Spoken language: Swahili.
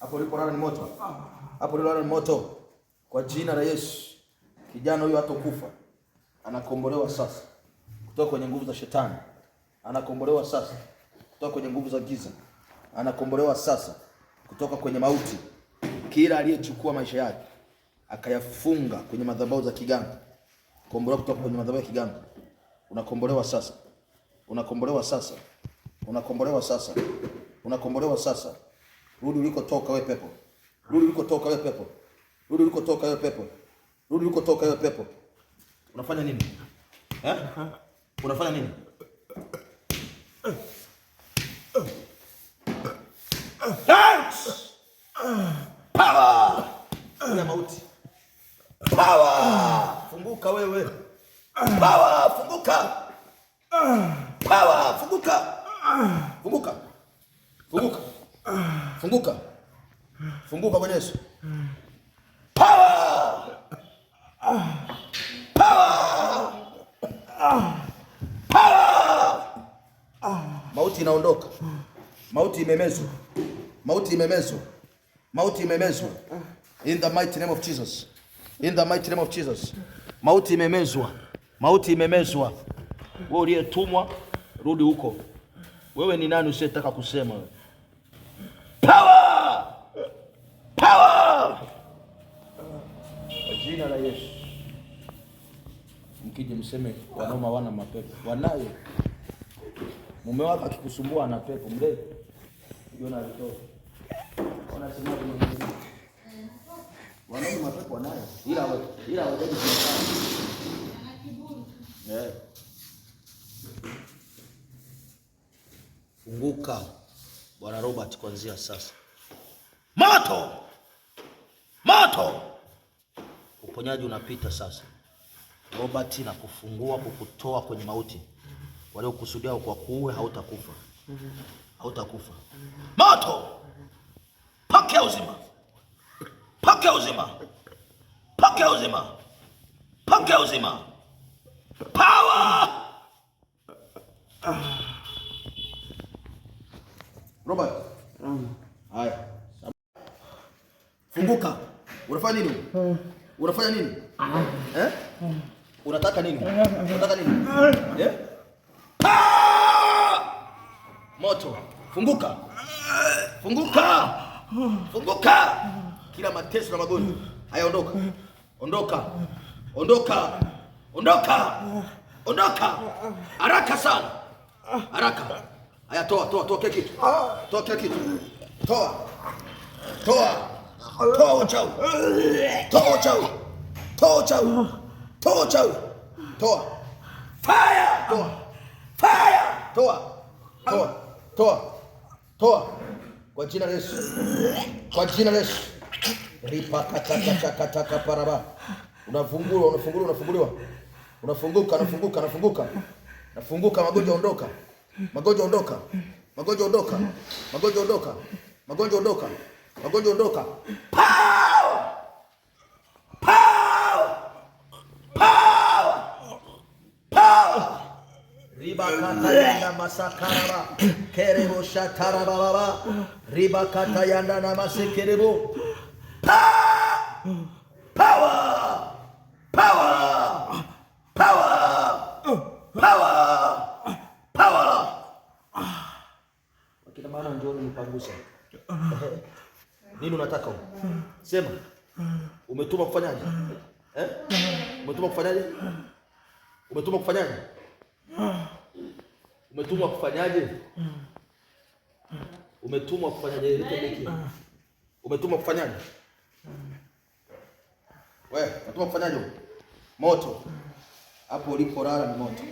Hapo ulipolala ni moto. Hapo ulipolala ni moto. Kwa jina la Yesu. Kijana huyo hatakufa. Anakombolewa sasa kutoka kwenye nguvu za shetani. Anakombolewa sasa kutoka kwenye nguvu za giza. Anakombolewa sasa kutoka kwenye mauti. Kila aliyechukua maisha yake akayafunga kwenye madhabahu za kiganga. Kombolewa kutoka kwenye madhabahu ya kiganga. Unakombolewa sasa. Unakombolewa sasa. Unakombolewa sasa. Unakombolewa sasa. Rudi ulikotoka wewe pepo. Rudi ulikotoka wewe pepo. Rudi ulikotoka wewe pepo. Rudi ulikotoka wewe pepo. Unafanya nini? Unafanya nini? Power! Una mauti. Power! Funguka wewe. Power! Funguka. Power! Funguka. Funguka. Funguka. Funguka. Funguka kwa Yesu. Power! Power! Power! Mauti inaondoka. Mauti imemezwa. Mauti imemezwa. Mauti imemezwa. In the mighty name of Jesus. In the mighty name of Jesus. Mauti imemezwa. Mauti imemezwa. Wewe uliyetumwa, rudi huko. Wewe ni nani usiyetaka kusema? Power! Power! Kwa jina la Yesu. Mkije mseme wanaume wana mapepo. Wanayo. Mume wako akikusumbua ana pepo mle. Unaona alitoka. Wanasema wanaume mapepo wanayo. Ila hawajui kufanya. Funguka Bwana Robert kuanzia sasa. Moto! Moto! Uponyaji unapita sasa. Robert na kufungua kukutoa kwenye mauti. Waliokusudia kwa kuue hautakufa. Hautakufa. Moto! Pokea uzima. Pokea uzima. Pokea uzima. Pokea uzima. Power! Robert. Haya. Funguka. Unafanya nini? Unafanya nini? Unataka nini? Unataka nini? Moto. Funguka. Funguka. Funguka. Kila mateso na magonjwa haya ondoka. Ondoka. Ondoka. Ondoka. Ondoka. Haraka sana. Haraka. Haya toa kile kitu. Toa kile kitu. Toa. Uchawi. Toa uchawi. Toa uchawi. Toa uchawi. Toa. Fire! Toa. Fire! Toa. Kwa jina la Yesu. Kwa jina la Yesu. Ripa kata paraba. Unafunguliwa. Unafunguka. Nafunguka, magonjwa ondoka. Magonjwa ondoka. Power! Riba kata yanda masakaraba. Kerebo shataraba baba. Riba kata yanda na masekerebo. Power! Wakina mama njoo nipangusha. Nini unataka? Sema. Umetuma kufanyaje? Umetuma kufanyaje? Umetuma kufanyaje? Wewe, umetuma kufanyaje? Moto. Hapo ulipolala ni moto.